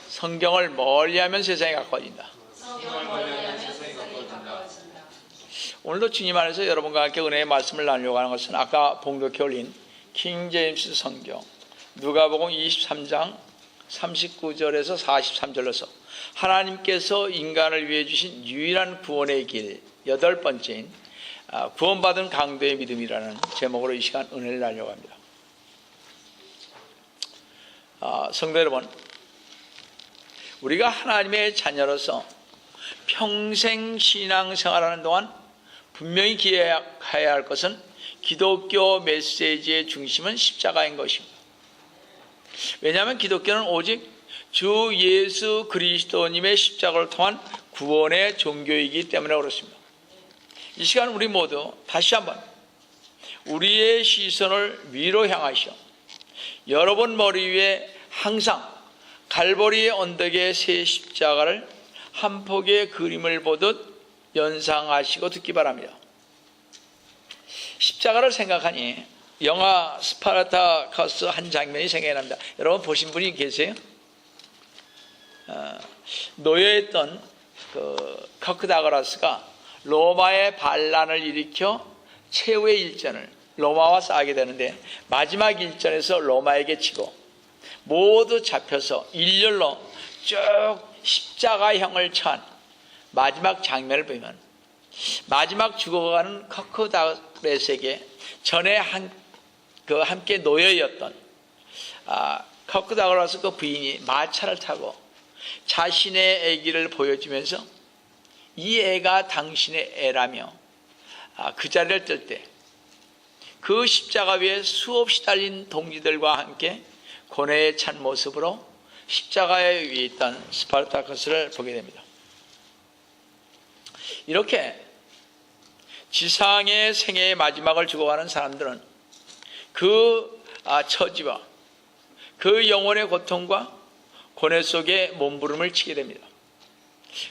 성경을 멀리하면 세상에 가까워진다. 오늘도 주님 안에서 여러분과 함께 은혜의 말씀을 나누려고 하는 것은 아까 봉독해 올린 킹 제임스 성경 누가복음 23장 39절에서 43절로서 하나님께서 인간을 위해 주신 유일한 구원의 길 8번째인 구원받은 강도의 믿음이라는 제목으로 이 시간 은혜를 나누려고 합니다. 성도 여러분, 우리가 하나님의 자녀로서 평생 신앙생활하는 동안 분명히 기억해야 할 것은 기독교 메시지의 중심은 십자가인 것입니다. 왜냐하면 기독교는 오직 주 예수 그리스도님의 십자가를 통한 구원의 종교이기 때문에 그렇습니다. 이 시간 우리 모두 다시 한번 우리의 시선을 위로 향하시어 여러분 머리 위에 항상 갈보리 언덕의 새 십자가를 한 폭의 그림을 보듯 연상하시고 듣기 바랍니다. 십자가를 생각하니 영화 스파르타커스 한 장면이 생각이 납니다. 여러분 보신 분이 계세요? 노예했던 커크 다그라스가 로마의 반란을 일으켜 최후의 일전을 로마와 싸우게 되는데 마지막 일전에서 로마에게 지고 모두 잡혀서 일렬로 쭉 십자가형을 처한 마지막 장면을 보면 마지막 죽어가는 커크 다그라스에게 전에 함께 노예였던 커크 다그라스 그 부인이 마차를 타고 자신의 아기를 보여주면서 이 애가 당신의 애라며 그 자리를 뜰 때 그 십자가 위에 수없이 달린 동지들과 함께 고뇌에 찬 모습으로 십자가에 위에 있던 스파르타커스를 보게 됩니다. 이렇게 지상의 생애의 마지막을 죽어가는 사람들은 그 처지와 그 영혼의 고통과 고뇌 속에 몸부림을 치게 됩니다.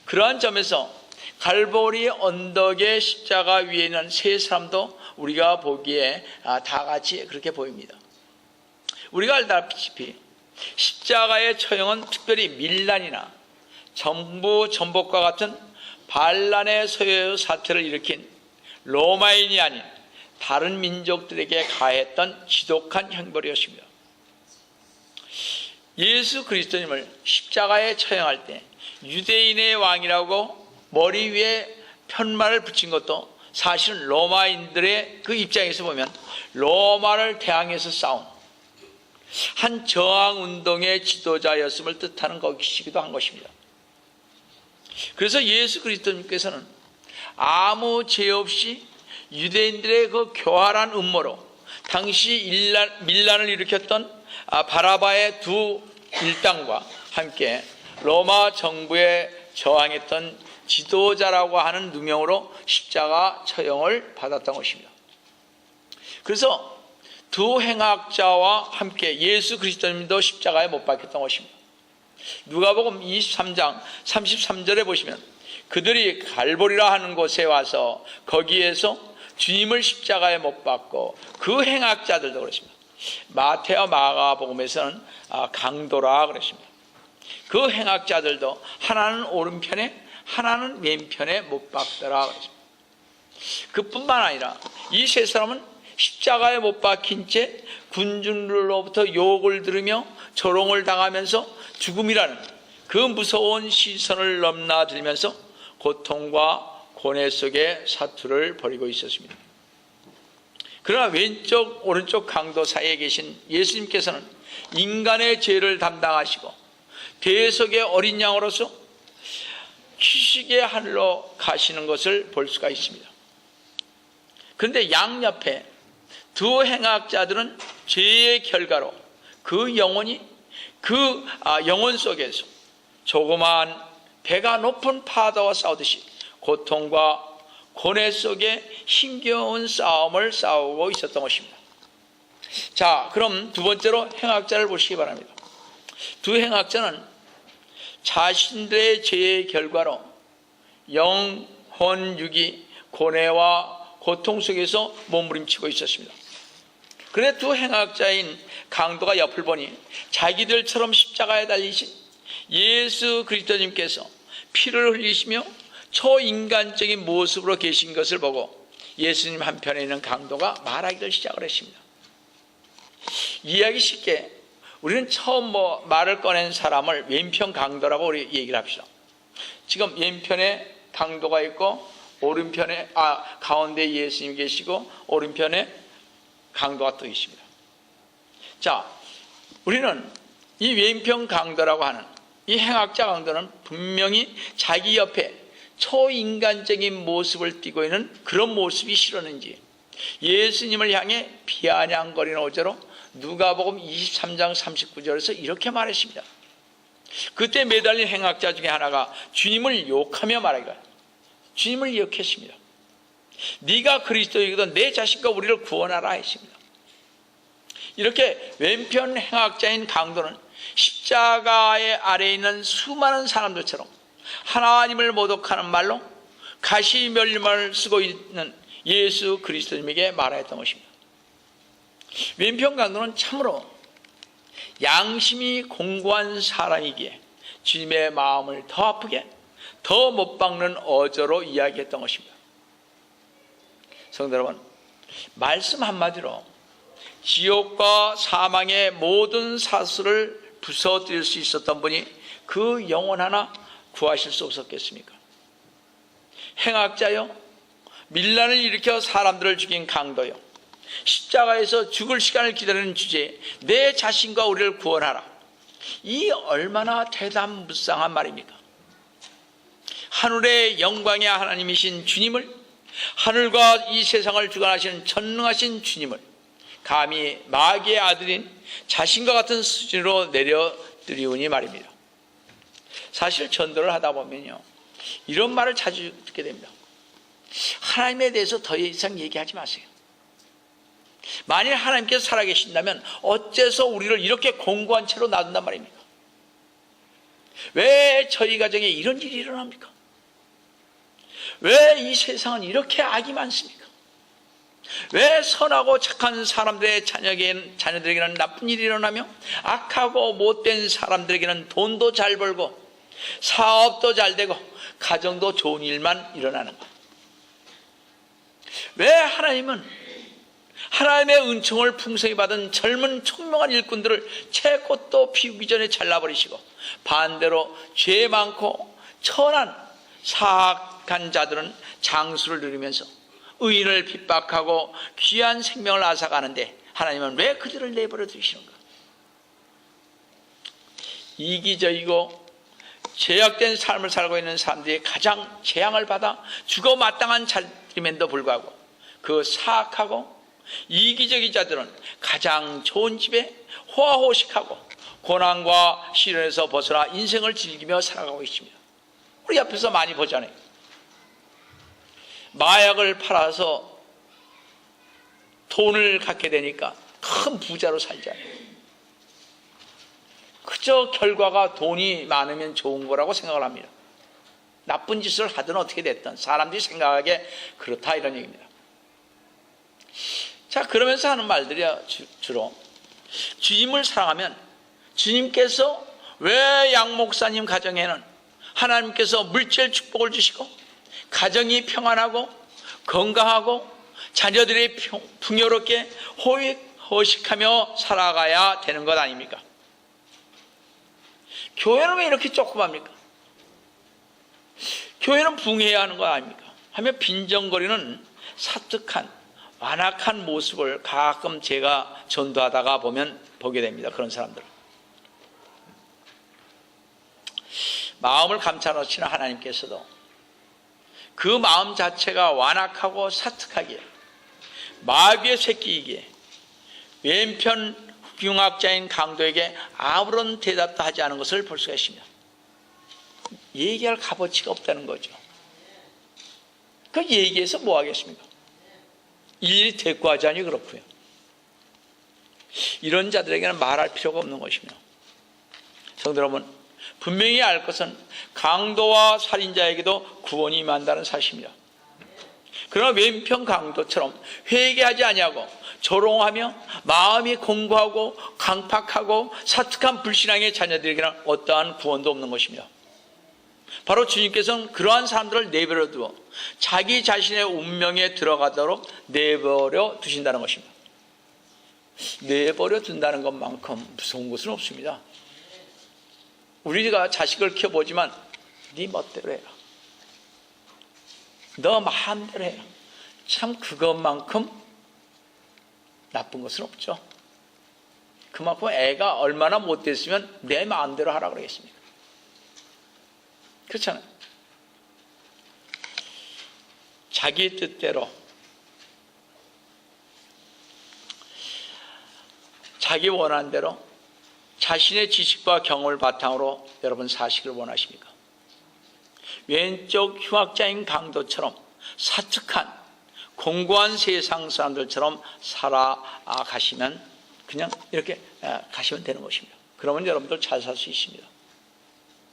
그러한 점에서 갈보리 언덕의 십자가 위에 있는 세 사람도 우리가 보기에 다 같이 그렇게 보입니다. 우리가 알다시피 십자가의 처형은 특별히 밀란이나 정부 전복과 같은 반란의 소요 사태를 일으킨 로마인이 아닌 다른 민족들에게 가했던 지독한 형벌이었습니다. 예수 그리스도님을 십자가에 처형할 때 유대인의 왕이라고 머리 위에 편말을 붙인 것도 사실은 로마인들의 그 입장에서 보면 로마를 대항해서 싸운 한 저항운동의 지도자였음을 뜻하는 것이기도 한 것입니다. 그래서 예수 그리스도님께서는 아무 죄 없이 유대인들의 그 교활한 음모로 당시 밀란을 일으켰던 바라바의 두 일당과 함께 로마 정부에 저항했던 지도자라고 하는 누명으로 십자가 처형을 받았던 것입니다. 그래서 두 행악자와 함께 예수 그리스도님도 십자가에 못 박혔던 것입니다. 누가복음 23장 33절에 보시면 그들이 갈보리라 하는 곳에 와서 거기에서 주님을 십자가에 못 박고 그 행악자들도 그렇습니다. 마태와 마가복음에서는 강도라 그랬습니다. 그 행악자들도 하나는 오른편에 하나는 왼편에 못 박더라 그랬습니다. 그뿐만 아니라 이 세 사람은 십자가에 못 박힌 채 군중들로부터 욕을 들으며 조롱을 당하면서 죽음이라는 그 무서운 시선을 넘나들면서 고통과 고뇌 속에 사투를 벌이고 있었습니다. 그러나 왼쪽 오른쪽 강도 사이에 계신 예수님께서는 인간의 죄를 담당하시고 대속의 어린 양으로서 휴식의 하늘로 가시는 것을 볼 수가 있습니다. 그런데 양옆에 두 행악자들은 죄의 결과로 그 영혼이 그 영혼 속에서 조그마한 배가 높은 파도와 싸우듯이 고통과 고뇌 속에 힘겨운 싸움을 싸우고 있었던 것입니다. 자, 그럼 두 번째로 행악자를 보시기 바랍니다. 두 행악자는 자신들의 죄의 결과로 영혼 육이 고뇌와 고통 속에서 몸부림치고 있었습니다. 그런데 두 행악자인 강도가 옆을 보니 자기들처럼 십자가에 달리신 예수 그리스도님께서 피를 흘리시며 초인간적인 모습으로 계신 것을 보고 예수님 한편에 있는 강도가 말하기를 시작을 했습니다. 이해하기 쉽게 우리는 처음 말을 꺼낸 사람을 왼편 강도라고 우리 얘기를 합시다. 지금 왼편에 강도가 있고 오른편에 가운데 예수님 계시고 오른편에 강도가 또 있습니다. 자, 우리는 이 왼편 강도라고 하는 이 행악자 강도는 분명히 자기 옆에 초인간적인 모습을 띠고 있는 그런 모습이 싫었는지 예수님을 향해 비아냥거리는 어조로 누가복음 23장 39절에서 이렇게 말했습니다. 그때 매달린 행악자 중에 하나가 주님을 욕하며 말하기를 주님을 욕했습니다. 네가 그리스도이거든 내 자신과 우리를 구원하라 했습니다. 이렇게 왼편 행악자인 강도는 십자가의 아래에 있는 수많은 사람들처럼 하나님을 모독하는 말로 가시멸림을 쓰고 있는 예수 그리스도님에게 말하였던 것입니다. 왼편 강도는 참으로 양심이 공고한 사람이기에 주님의 마음을 더 아프게 더 못 박는 어조로 이야기했던 것입니다. 성도 여러분, 말씀 한마디로 지옥과 사망의 모든 사슬을 부서뜨릴 수 있었던 분이 그 영혼 하나 구하실 수 없었겠습니까? 행악자요, 밀란을 일으켜 사람들을 죽인 강도요, 십자가에서 죽을 시간을 기다리는 주제에 내 자신과 우리를 구원하라. 이 얼마나 대담무쌍한 말입니까? 하늘의 영광의 하나님이신 주님을, 하늘과 이 세상을 주관하시는 전능하신 주님을 감히 마귀의 아들인 자신과 같은 수준으로 내려드리우니 말입니다. 사실 전도를 하다 보면요, 이런 말을 자주 듣게 됩니다. 하나님에 대해서 더 이상 얘기하지 마세요. 만일 하나님께서 살아계신다면 어째서 우리를 이렇게 공고한 채로 놔둔단 말입니까? 왜 저희 가정에 이런 일이 일어납니까? 왜 이 세상은 이렇게 악이 많습니까? 왜 선하고 착한 사람들의 자녀들에게는 나쁜 일이 일어나며 악하고 못된 사람들에게는 돈도 잘 벌고 사업도 잘 되고 가정도 좋은 일만 일어나는가? 왜 하나님은 하나님의 은총을 풍성히 받은 젊은 총명한 일꾼들을 채꽃도 피우기 전에 잘라버리시고 반대로 죄 많고 천한 사악한 자들은 장수를 누리면서 의인을 핍박하고 귀한 생명을 앗아가는데 하나님은 왜 그들을 내버려 두시는가? 이기적이고 죄악된 삶을 살고 있는 사람들이 가장 재앙을 받아 죽어 마땅한 자들임에도 불구하고 그 사악하고 이기적인 자들은 가장 좋은 집에 호화호식하고 고난과 시련에서 벗어나 인생을 즐기며 살아가고 있습니다. 우리 앞에서 많이 보잖아요. 마약을 팔아서 돈을 갖게 되니까 큰 부자로 살잖아요. 그저 결과가 돈이 많으면 좋은 거라고 생각을 합니다. 나쁜 짓을 하든 어떻게 됐든 사람들이 생각하기에 그렇다 이런 얘기입니다. 자, 그러면서 하는 말들이야 주로 주님을 사랑하면 주님께서 왜 양 목사님 가정에는 하나님께서 물질 축복을 주시고 가정이 평안하고 건강하고 자녀들이 풍요롭게 호식하며 살아가야 되는 것 아닙니까? 교회는 왜 이렇게 조그맣니까? 교회는 붕해야 하는 거 아닙니까? 하며 빈정거리는 사특한 완악한 모습을 가끔 제가 전도하다가 보게 됩니다. 그런 사람들. 마음을 감춰놓으시는 하나님께서도 그 마음 자체가 완악하고 사특하기에 마귀의 새끼이기에 왼편 흉악자인 강도에게 아무런 대답도 하지 않은 것을 볼 수가 있습니다. 얘기할 값어치가 없다는 거죠. 그 얘기해서 뭐 하겠습니까? 일일이 대꾸하자니 그렇고요. 이런 자들에게는 말할 필요가 없는 것입니다. 성도 여러분, 분명히 알 것은 강도와 살인자에게도 구원이 임한다는 사실입니다. 그러나 왼편 강도처럼 회개하지 아니하고 조롱하며 마음이 공고하고 강팍하고 사특한 불신앙의 자녀들에게는 어떠한 구원도 없는 것입니다. 바로 주님께서는 그러한 사람들을 내버려 두어 자기 자신의 운명에 들어가도록 내버려 두신다는 것입니다. 내버려 둔다는 것만큼 무서운 것은 없습니다. 우리가 자식을 키워보지만 네 멋대로 해라, 너 마음대로 해라, 참 그것만큼 나쁜 것은 없죠. 그만큼 애가 얼마나 못됐으면 내 마음대로 하라 그러겠습니까? 그렇잖아요. 자기 뜻대로, 자기 원하는 대로 자신의 지식과 경험을 바탕으로 여러분 사시길 원하십니까? 왼쪽 흉악자인 강도처럼 사특한 공고한 세상 사람들처럼 살아가시면 그냥 이렇게 가시면 되는 것입니다. 그러면 여러분들 잘 살 수 있습니다.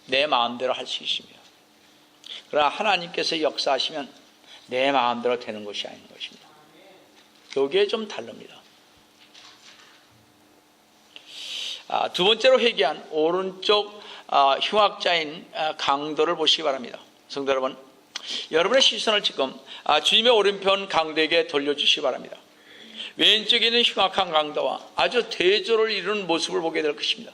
내 마음대로 할 수 있습니다. 그러나 하나님께서 역사하시면 내 마음대로 되는 것이 아닌 것입니다. 여기에 좀 다릅니다. 두 번째로 회개한 오른쪽 흉악자인 강도를 보시기 바랍니다. 성도 여러분, 여러분의 시선을 지금 주님의 오른편 강도에게 돌려주시기 바랍니다. 왼쪽에 있는 흉악한 강도와 아주 대조를 이루는 모습을 보게 될 것입니다.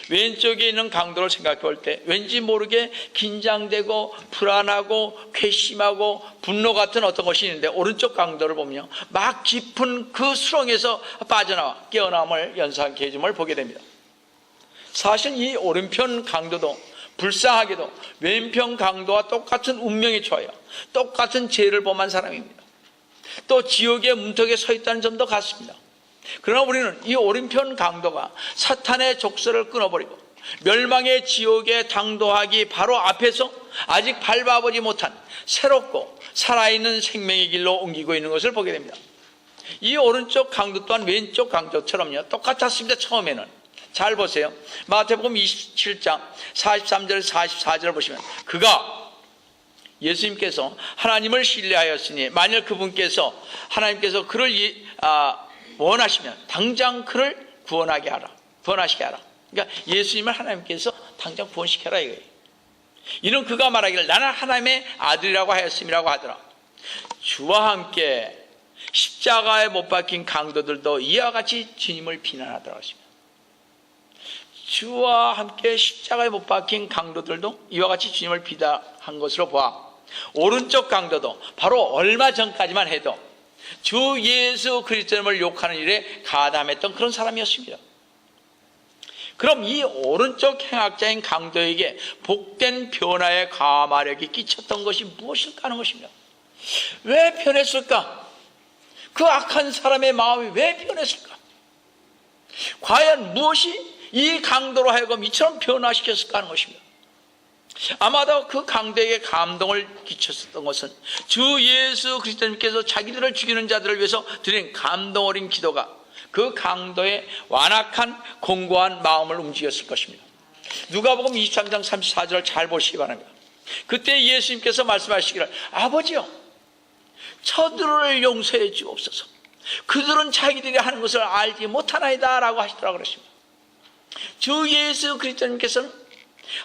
왼쪽에 있는 강도를 생각해 볼 때 왠지 모르게 긴장되고 불안하고 괘씸하고 분노 같은 어떤 것이 있는데, 오른쪽 강도를 보면 막 깊은 그 수렁에서 빠져나와 깨어남을 연상케 해줌을 보게 됩니다. 사실 이 오른편 강도도 불쌍하게도 왼편 강도와 똑같은 운명에 처하여 똑같은 죄를 범한 사람입니다. 또 지옥의 문턱에 서 있다는 점도 같습니다. 그러나 우리는 이 오른편 강도가 사탄의 족쇄를 끊어버리고 멸망의 지옥에 당도하기 바로 앞에서 아직 밟아보지 못한 새롭고 살아있는 생명의 길로 옮기고 있는 것을 보게 됩니다. 이 오른쪽 강도 또한 왼쪽 강도처럼요 똑같았습니다. 처음에는. 잘 보세요. 마태복음 27장 43절 44절을 보시면, 그가 예수님께서 하나님을 신뢰하였으니 만일 그분께서 하나님께서 그를 원하시면 당장 그를 구원하게 하라, 구원하시게 하라. 그러니까 예수님을 하나님께서 당장 구원시켜라 이거예요. 이는 그가 말하기를 나는 하나님의 아들이라고 하였음이라고 하더라. 주와 함께 십자가에 못 박힌 강도들도 이와 같이 주님을 비난하더라고 했습니다. 주와 함께 십자가에 못 박힌 강도들도 이와 같이 주님을 비난한 것으로 보아 오른쪽 강도도 바로 얼마 전까지만 해도 주 예수 그리스도를 욕하는 일에 가담했던 그런 사람이었습니다. 그럼 이 오른쪽 행악자인 강도에게 복된 변화의 가마력이 끼쳤던 것이 무엇일까 하는 것입니다. 왜 변했을까? 그 악한 사람의 마음이 왜 변했을까? 과연 무엇이 이 강도로 하여금 이처럼 변화시켰을까 하는 것입니다. 아마도 그 강도에게 감동을 끼쳤었던 것은 주 예수 그리스도님께서 자기들을 죽이는 자들을 위해서 드린 감동 어린 기도가 그 강도의 완악한 공고한 마음을 움직였을 것입니다. 누가복음 23장 34절을 잘 보시기 바랍니다. 그때 예수님께서 말씀하시기를 아버지여 저들을 용서해 주옵소서, 그들은 자기들이 하는 것을 알지 못하나이다 라고 하시더라고 그랬습니다. 주 예수 그리스도님께서는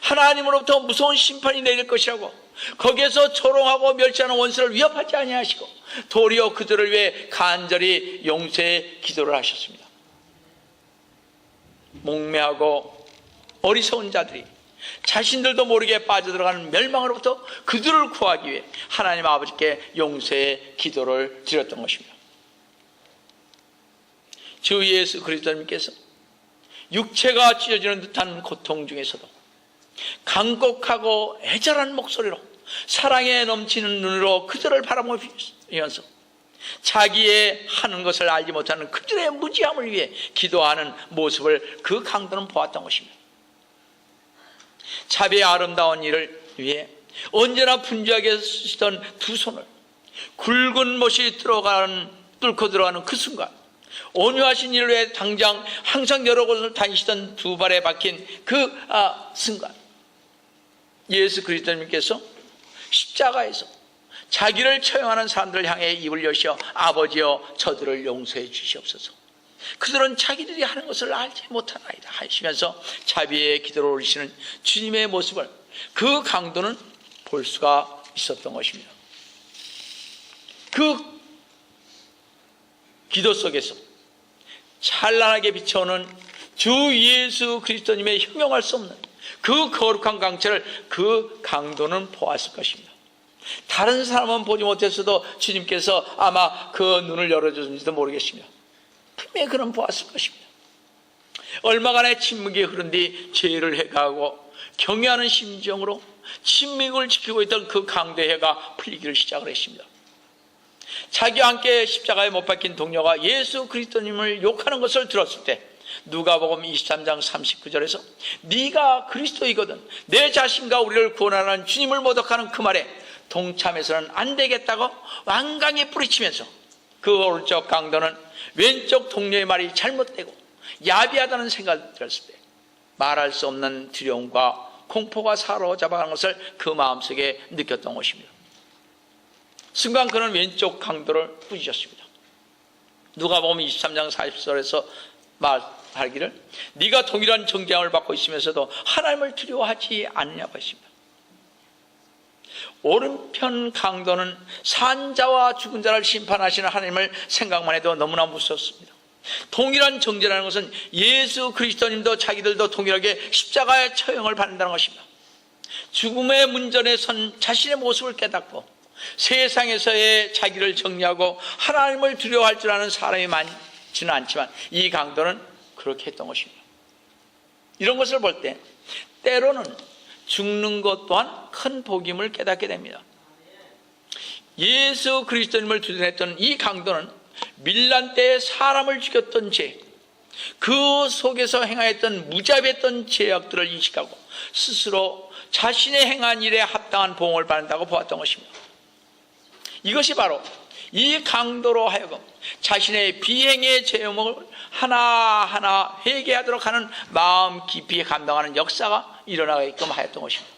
하나님으로부터 무서운 심판이 내릴 것이라고 거기에서 조롱하고 멸시하는 원수를 위협하지 아니하시고 도리어 그들을 위해 간절히 용서의 기도를 하셨습니다. 목매하고 어리석은 자들이 자신들도 모르게 빠져들어가는 멸망으로부터 그들을 구하기 위해 하나님 아버지께 용서의 기도를 드렸던 것입니다. 주 예수 그리스도님께서 육체가 찢어지는 듯한 고통 중에서도 강곡하고 애절한 목소리로 사랑에 넘치는 눈으로 그들을 바라보면서 자기의 하는 것을 알지 못하는 그들의 무지함을 위해 기도하는 모습을 그 강도는 보았던 것입니다. 자비의 아름다운 일을 위해 언제나 분주하게 쓰시던 두 손을 굵은 못이 뚫고 들어가는 그 순간, 온유하신 일을 위해 당장 항상 여러 곳을 다니시던 두 발에 박힌 그 순간, 예수 그리스도님께서 십자가에서 자기를 처형하는 사람들을 향해 입을 여시어 아버지여 저들을 용서해 주시옵소서. 그들은 자기들이 하는 것을 알지 못하나이다 하시면서 자비의 기도를 올리시는 주님의 모습을, 그 강도는 볼 수가 있었던 것입니다. 그 기도 속에서 찬란하게 비춰오는 주 예수 그리스도님의 형용할 수 없는 그 거룩한 광채를 그 강도는 보았을 것입니다. 다른 사람은 보지 못했어도 주님께서 아마 그 눈을 열어줬는지도 모르겠습니다. 분명히 그는 보았을 것입니다. 얼마간의 침묵이 흐른 뒤 죄를 해가하고 경외하는 심정으로 침묵을 지키고 있던 그 강도의 해가 풀리기를 시작을 했습니다. 자기와 함께 십자가에 못 박힌 동료가 예수 그리스도님을 욕하는 것을 들었을 때 누가복음 23장 39절에서 네가 그리스도이거든 내 자신과 우리를 구원하는 주님을 모독하는 그 말에 동참해서는 안 되겠다고 완강히 뿌리치면서 그 오른쪽 강도는 왼쪽 동료의 말이 잘못되고 야비하다는 생각이 들었을 때 말할 수 없는 두려움과 공포가 사로잡아가는 것을 그 마음속에 느꼈던 것입니다. 순간 그는 왼쪽 강도를 부딪혔습니다. 누가복음 23장 40절에서 말하기를 네가 동일한 정죄함을 받고 있으면서도 하나님을 두려워하지 않느냐고 했습니다. 오른편 강도는 산자와 죽은 자를 심판하시는 하나님을 생각만 해도 너무나 무섭습니다. 동일한 정죄라는 것은 예수 그리스도님도 자기들도 동일하게 십자가의 처형을 받는다는 것입니다. 죽음의 문전에 선 자신의 모습을 깨닫고 세상에서의 자기를 정리하고 하나님을 두려워할 줄 아는 사람이 많지는 않지만 이 강도는 그렇게 했던 것입니다. 이런 것을 볼 때 때로는 죽는 것 또한 큰 복임을 깨닫게 됩니다. 예수 그리스도님을 두둔했던 이 강도는 밀란 때에 사람을 죽였던 죄, 그 속에서 행하였던 무자비했던 죄악들을 인식하고 스스로 자신의 행한 일에 합당한 보응을 받는다고 보았던 것입니다. 이것이 바로 이 강도로 하여금 자신의 비행의 죄목을 하나하나 회개하도록 하는 마음 깊이 감당하는 역사가 일어나게끔 하였던 것입니다.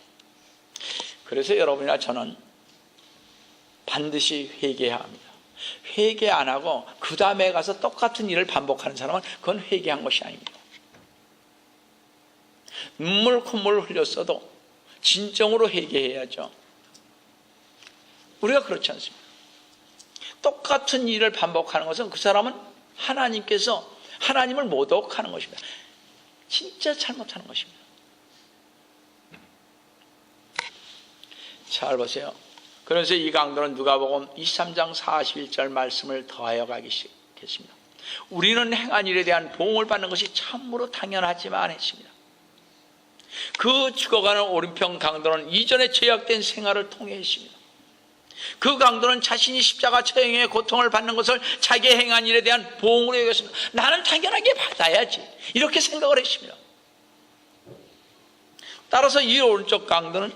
그래서 여러분이나 저는 반드시 회개해야 합니다. 회개 안 하고 그 다음에 가서 똑같은 일을 반복하는 사람은 그건 회개한 것이 아닙니다. 눈물 콧물 흘렸어도 진정으로 회개해야죠. 우리가 그렇지 않습니다. 똑같은 일을 반복하는 것은 그 사람은 하나님께서 하나님을 모독하는 것입니다. 진짜 잘못하는 것입니다. 잘 보세요. 그래서 이 강도는 누가복음 23장 41절 말씀을 더하여 가기 시작했습니다. 우리는 행한 일에 대한 보응을 받는 것이 참으로 당연하지만 했습니다. 그 죽어가는 오른편 강도는 이전에 죄악된 생활을 통해 했습니다. 그 강도는 자신이 십자가 처형의 고통을 받는 것을 자기의 행한 일에 대한 보응으로 여겼습니다. 나는 당연하게 받아야지 이렇게 생각을 했습니다. 따라서 이 오른쪽 강도는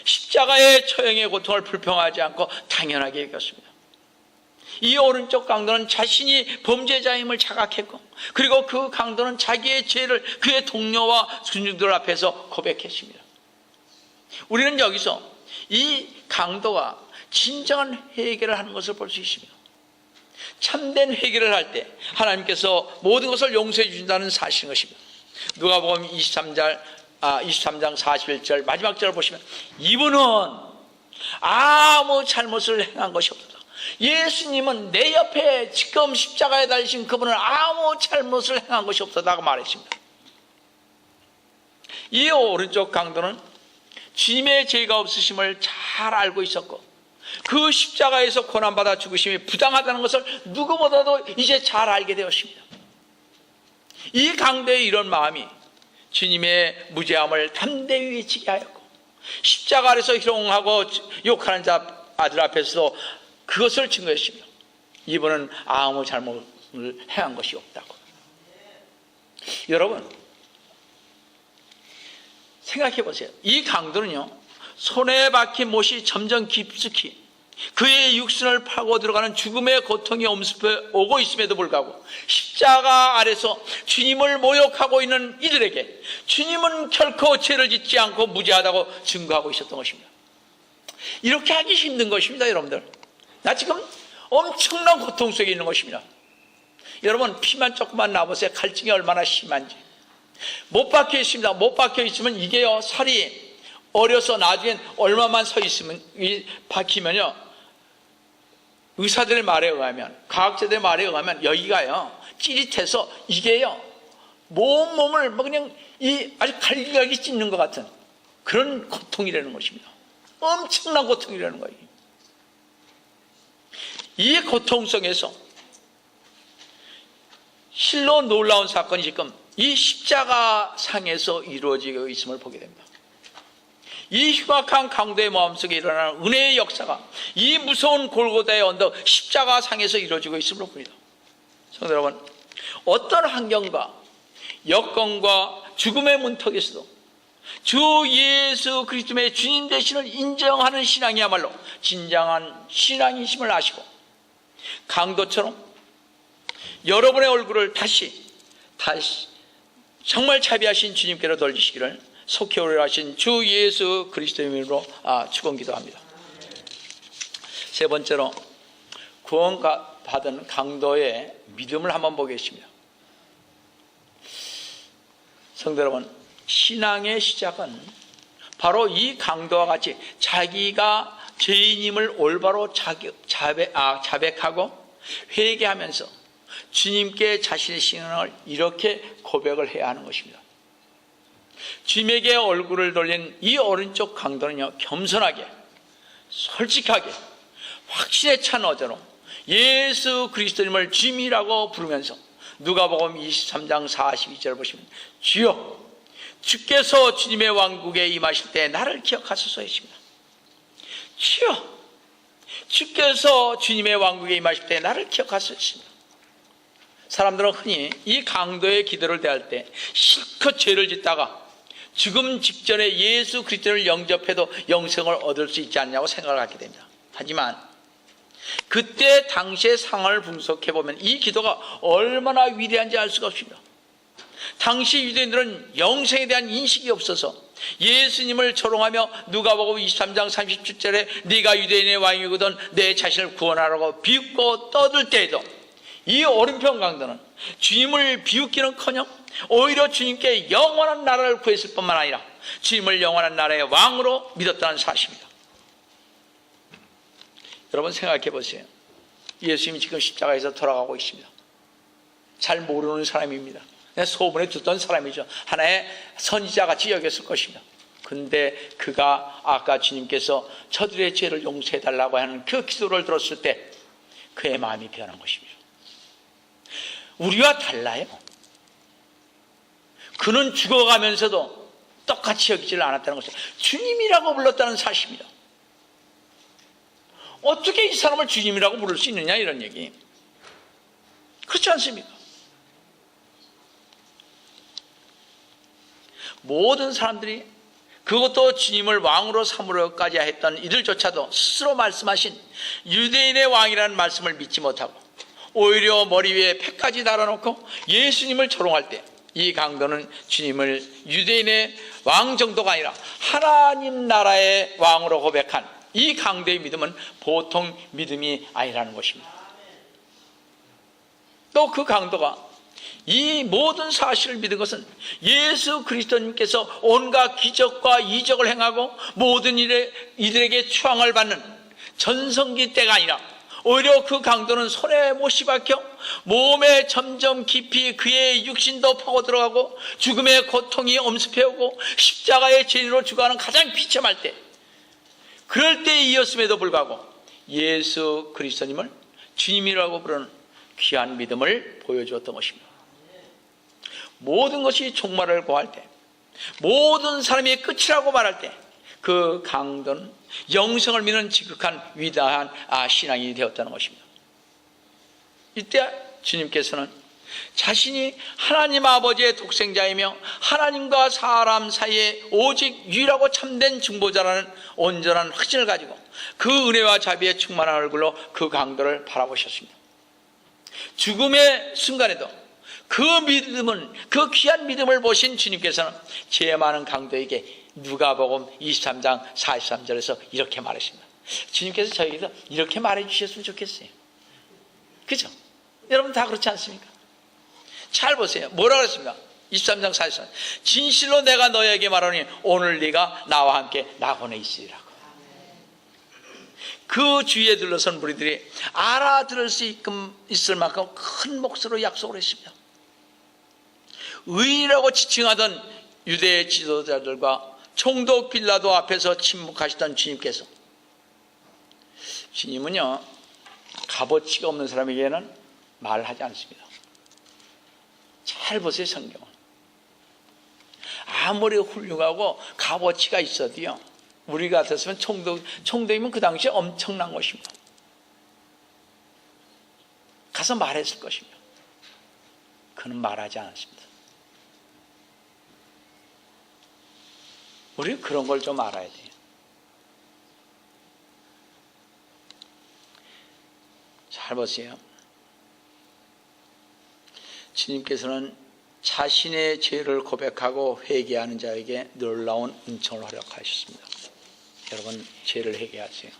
십자가의 처형의 고통을 불평하지 않고 당연하게 여겼습니다. 이 오른쪽 강도는 자신이 범죄자임을 자각했고 그리고 그 강도는 자기의 죄를 그의 동료와 군중들 앞에서 고백했습니다. 우리는 여기서 이 강도가 진정한 회개를 하는 것을 볼 수 있습니다. 참된 회개를 할 때 하나님께서 모든 것을 용서해 주신다는 사실인 것입니다. 누가복음 23장 41절 마지막 절을 보시면 이분은 아무 잘못을 행한 것이 없다. 예수님은 내 옆에 지금 십자가에 달리신 그분은 아무 잘못을 행한 것이 없다고 말했습니다. 이 오른쪽 강도는 주님의 죄가 없으심을 잘 알고 있었고 그 십자가에서 고난받아 죽으심이 부당하다는 것을 누구보다도 이제 잘 알게 되었습니다. 이 강도의 이런 마음이 주님의 무죄함을 담대히 외치게 하였고 십자가 아래서 희롱하고 욕하는 자들 앞에서도 그것을 증거했습니다. 이분은 아무 잘못을 행한 것이 없다고. 여러분 생각해 보세요. 이 강도는요 손에 박힌 못이 점점 깊숙이 그의 육신을 파고 들어가는 죽음의 고통이 엄습해 오고 있음에도 불구하고 십자가 아래서 주님을 모욕하고 있는 이들에게 주님은 결코 죄를 짓지 않고 무죄하다고 증거하고 있었던 것입니다. 이렇게 하기 힘든 것입니다. 여러분들, 나 지금 엄청난 고통 속에 있는 것입니다. 여러분, 피만 조금만 나보세요. 갈증이 얼마나 심한지. 못 박혀 있습니다. 못 박혀 있으면 이게요, 살이 어려서 나중엔 얼마만 서 있으면 박히면요, 의사들의 말에 의하면, 과학자들의 말에 의하면 여기가요 찌릿해서 이게요 몸을 그냥 아주 갈기갈기 찢는 것 같은 그런 고통이라는 것입니다. 엄청난 고통이라는 거예요. 이 고통 속에서 실로 놀라운 사건이 지금 이 십자가 상에서 이루어지고 있음을 보게 됩니다. 이 흉악한 강도의 마음속에 일어나는 은혜의 역사가 이 무서운 골고다의 언덕 십자가 상에서 이루어지고 있음을 봅니다. 성도 여러분, 어떤 환경과 여건과 죽음의 문턱에서도 주 예수 그리스도의 주님 되심을 인정하는 신앙이야말로 진정한 신앙이심을 아시고 강도처럼 여러분의 얼굴을 다시 정말 자비하신 주님께로 돌리시기를 속히 오리라 하신 주 예수 그리스도의 이름으로 축원 기도합니다. 세 번째로 구원받은 강도의 믿음을 한번 보겠습니다. 성도 여러분, 신앙의 시작은 바로 이 강도와 같이 자기가 죄인임을 올바로 자백하고 회개하면서 주님께 자신의 신앙을 이렇게 고백을 해야 하는 것입니다. 주님에게 얼굴을 돌린 이 오른쪽 강도는요, 겸손하게 솔직하게 확신에 찬 어조로 예수 그리스도님을 주님이라고 부르면서 누가복음 23장 42절 보시면 주여 주께서 주님의 왕국에 임하실 때 나를 기억하소서 했습니다. 주여 주께서 주님의 왕국에 임하실 때 나를 기억하소서 했습니다. 사람들은 흔히 이 강도의 기도를 대할 때 실컷 죄를 짓다가 죽음 직전에 예수 그리스도를 영접해도 영생을 얻을 수 있지 않냐고 생각을 하게 됩니다. 하지만 그때 당시의 상황을 분석해보면 이 기도가 얼마나 위대한지 알 수가 없습니다. 당시 유대인들은 영생에 대한 인식이 없어서 예수님을 조롱하며 누가복음 23장 37절에 네가 유대인의 왕이거든 내 자신을 구원하라고 비웃고 떠들 때에도 이 오른편 강도는 주님을 비웃기는커녕 오히려 주님께 영원한 나라를 구했을 뿐만 아니라 주님을 영원한 나라의 왕으로 믿었다는 사실입니다. 여러분 생각해 보세요. 예수님이 지금 십자가에서 돌아가고 있습니다. 잘 모르는 사람입니다. 소문에 듣던 사람이죠. 하나의 선지자같이 여겼을 것입니다. 근데 그가 아까 주님께서 저들의 죄를 용서해달라고 하는 그 기도를 들었을 때 그의 마음이 변한 것입니다. 우리와 달라요. 그는 죽어가면서도 똑같이 여기지를 않았다는 것입니다. 주님이라고 불렀다는 사실입니다. 어떻게 이 사람을 주님이라고 부를 수 있느냐 이런 얘기. 그렇지 않습니까? 모든 사람들이 그것도 주님을 왕으로 삼으려까지 했던 이들조차도 스스로 말씀하신 유대인의 왕이라는 말씀을 믿지 못하고 오히려 머리 위에 패까지 달아놓고 예수님을 조롱할 때 이 강도는 주님을 유대인의 왕 정도가 아니라 하나님 나라의 왕으로 고백한 이 강도의 믿음은 보통 믿음이 아니라는 것입니다. 또 그 강도가 이 모든 사실을 믿은 것은 예수 그리스도님께서 온갖 기적과 이적을 행하고 모든 이들에게 추앙을 받는 전성기 때가 아니라 오히려 그 강도는 손에 못이 박혀 몸에 점점 깊이 그의 육신도 파고 들어가고 죽음의 고통이 엄습해오고 십자가의 죄인으로 죽어가는 가장 비참할 때, 그럴 때이었음에도 불구하고 예수 그리스도님을 주님이라고 부르는 귀한 믿음을 보여주었던 것입니다. 모든 것이 종말을 고할 때, 모든 사람이 끝이라고 말할 때 그 강도는 영생을 믿는 지극한 위대한 신앙이 되었다는 것입니다. 이때 주님께서는 자신이 하나님 아버지의 독생자이며 하나님과 사람 사이에 오직 유일하고 참된 중보자라는 온전한 확신을 가지고 그 은혜와 자비에 충만한 얼굴로 그 강도를 바라보셨습니다. 죽음의 순간에도 그 믿음은, 그 귀한 믿음을 보신 주님께서는 죄 많은 강도에게 누가복음 23장 43절에서 이렇게 말했습니다. 주님께서 저에게도 이렇게 말해 주셨으면 좋겠어요. 그죠? 여러분 다 그렇지 않습니까? 잘 보세요. 뭐라고 그랬습니까? 23장 44절. 진실로 내가 너에게 말하니 오늘 네가 나와 함께 낙원에 있으리라고. 그 주위에 둘러선 무리들이 알아들을 수 있을 만큼 큰 목소리로 약속을 했습니다. 의인이라고 지칭하던 유대 지도자들과 총독 빌라도 앞에서 침묵하시던 주님께서, 주님은요 값어치가 없는 사람에게는 말하지 않습니다. 잘 보세요. 성경은 아무리 훌륭하고 값어치가 있어도요, 우리 같았으면 총독이면 그 당시에 엄청난 것입니다. 가서 말했을 것입니다. 그는 말하지 않았습니다. 우리 그런 걸 좀 알아야 돼요. 잘 보세요. 주님께서는 자신의 죄를 고백하고 회개하는 자에게 놀라운 은총을 허락하셨습니다. 여러분 죄를 회개하세요.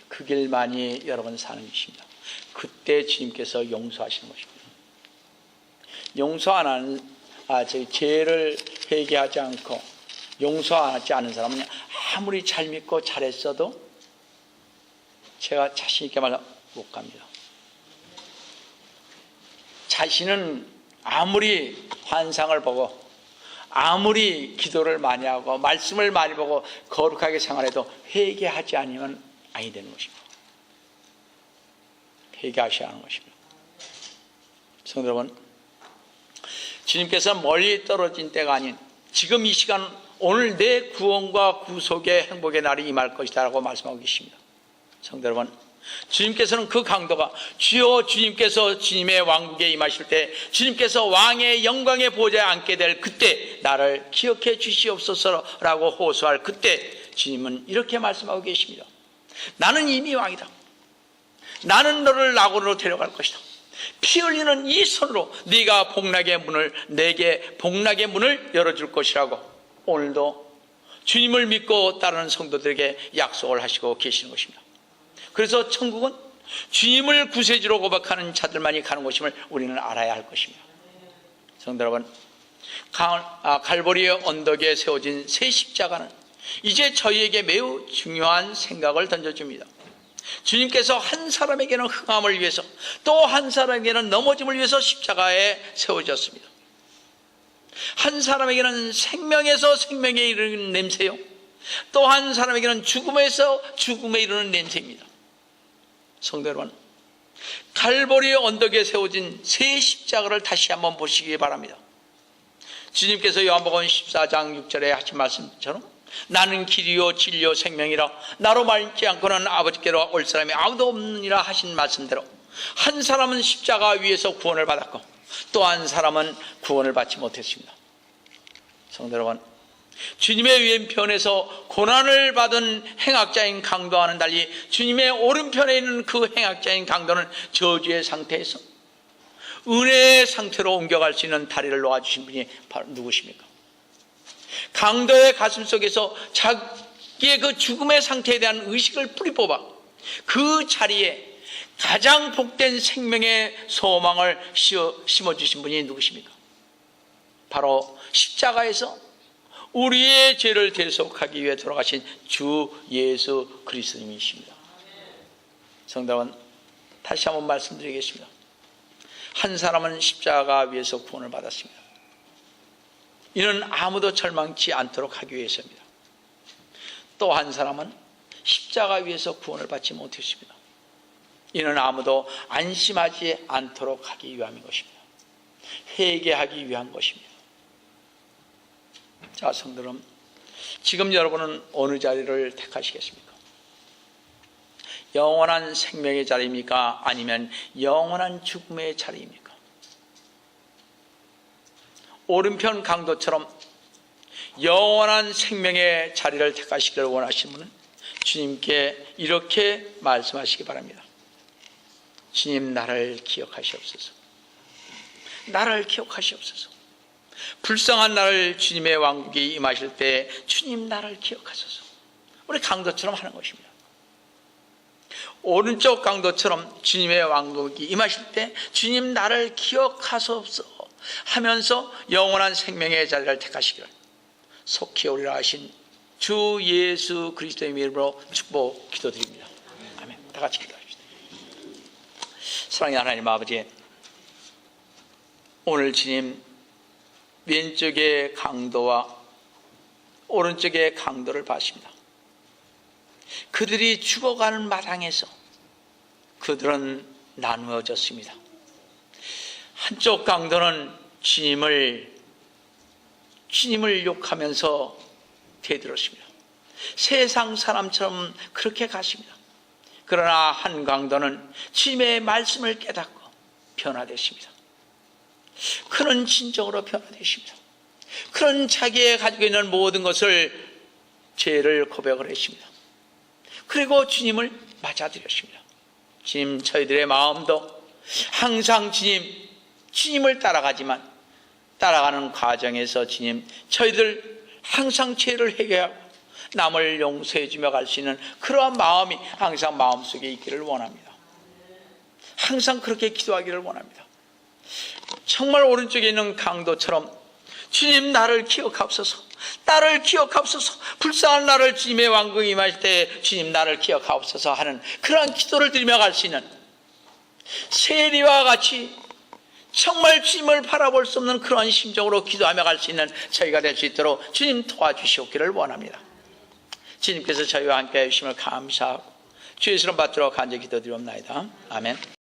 그 길만이 여러분 사는 것입니다. 그때 주님께서 용서하시는 것입니다. 용서 안 하는 죄를 회개하지 않고 용서하지 않은 사람은 아무리 잘 믿고 잘했어도 제가 자신 있게 말하면 못 갑니다. 자신은 아무리 환상을 보고 아무리 기도를 많이 하고 말씀을 많이 보고 거룩하게 생활해도 회개하지 않으면 아니 되는 것입니다. 회개하셔야 하는 것입니다. 성도 여러분, 주님께서 멀리 떨어진 때가 아닌 지금 이 시간 오늘 내 구원과 구속의 행복의 날이 임할 것이다 라고 말씀하고 계십니다. 성도 여러분, 주님께서는 그 강도가 주여 주님께서 주님의 왕국에 임하실 때 주님께서 왕의 영광의 보좌에 앉게 될 그때 나를 기억해 주시옵소서라고 호소할 그때 주님은 이렇게 말씀하고 계십니다. 나는 이미 왕이다. 나는 너를 낙원으로 데려갈 것이다. 피 흘리는 이 손으로 네가 복락의 문을 내게 복락의 문을 열어줄 것이라고 오늘도 주님을 믿고 따르는 성도들에게 약속을 하시고 계시는 것입니다. 그래서 천국은 주님을 구세주로 고백하는 자들만이 가는 곳임을 우리는 알아야 할 것입니다. 성도 여러분, 갈보리 언덕에 세워진 새 십자가는 이제 저희에게 매우 중요한 생각을 던져줍니다. 주님께서 한 사람에게는 흥함을 위해서 또 한 사람에게는 넘어짐을 위해서 십자가에 세워졌습니다. 한 사람에게는 생명에서 생명에 이르는 냄새요, 또 한 사람에게는 죽음에서 죽음에 이르는 냄새입니다. 성도 여러분, 갈보리 언덕에 세워진 새 십자가를 다시 한번 보시기 바랍니다. 주님께서 요한복음 14장 6절에 하신 말씀처럼 나는 길이요 진리요 생명이라 나로 말지 않고는 아버지께로 올 사람이 아무도 없느니라 하신 말씀대로 한 사람은 십자가 위에서 구원을 받았고 또 한 사람은 구원을 받지 못했습니다. 성도 여러분, 주님의 왼편에서 고난을 받은 행악자인 강도와는 달리 주님의 오른편에 있는 그 행악자인 강도는 저주의 상태에서 은혜의 상태로 옮겨갈 수 있는 다리를 놓아주신 분이 바로 누구십니까? 강도의 가슴 속에서 자기의 그 죽음의 상태에 대한 의식을 뿌리뽑아 그 자리에 가장 복된 생명의 소망을 심어주신 분이 누구십니까? 바로 십자가에서 우리의 죄를 대속하기 위해 돌아가신 주 예수 그리스도님이십니다. 성도 여러분, 다시 한번 말씀드리겠습니다. 한 사람은 십자가 위에서 구원을 받았습니다. 이는 아무도 절망치 않도록 하기 위해서입니다. 또 한 사람은 십자가 위에서 구원을 받지 못했습니다. 이는 아무도 안심하지 않도록 하기 위함인 것입니다. 회개하기 위한 것입니다. 자, 성도 여러분, 지금 여러분은 어느 자리를 택하시겠습니까? 영원한 생명의 자리입니까? 아니면 영원한 죽음의 자리입니까? 오른편 강도처럼 영원한 생명의 자리를 택하시기를 원하시는 분은 주님께 이렇게 말씀하시기 바랍니다. 주님, 나를 기억하시옵소서. 나를 기억하시옵소서. 불쌍한 나를 주님의 왕국에 임하실 때 주님 나를 기억하소서. 우리 강도처럼 하는 것입니다. 오른쪽 강도처럼 주님의 왕국이 임하실 때 주님 나를 기억하소서 하면서 영원한 생명의 자리를 택하시기를 속히 오리라 하신 주 예수 그리스도의 이름으로 축복 기도드립니다. 아멘. 다 같이 기도합시다. 사랑의 하나님 아버지, 오늘 주님 왼쪽의 강도와 오른쪽의 강도를 봐십니다. 그들이 죽어가는 마당에서 그들은 나누어졌습니다. 한쪽 강도는 주님을 욕하면서 대들었습니다. 세상 사람처럼 그렇게 가십니다. 그러나 한 강도는 주님의 말씀을 깨닫고 변화됐습니다. 그는 진정으로 변화됐습니다. 그는 자기의 가지고 있는 모든 것을 죄를 고백을 했습니다. 그리고 주님을 맞아들였습니다. 주님, 저희들의 마음도 항상 주님을 따라가지만 따라가는 과정에서 주님, 저희들 항상 죄를 회개하고 남을 용서해주며 갈 수 있는 그러한 마음이 항상 마음속에 있기를 원합니다. 항상 그렇게 기도하기를 원합니다. 정말 오른쪽에 있는 강도처럼 주님 나를 기억하옵소서, 나를 기억하옵소서, 불쌍한 나를 주님의 왕국에 임할 때 주님 나를 기억하옵소서 하는 그러한 기도를 드리며 갈 수 있는, 세리와 같이 정말 주님을 바라볼 수 없는 그러한 심정으로 기도하며 갈 수 있는 저희가 될 수 있도록 주님 도와주시옵기를 원합니다. 주님께서 저희와 함께 해주심을 감사하고 주의 이름 받도록 간절히 기도드리옵나이다. 아멘.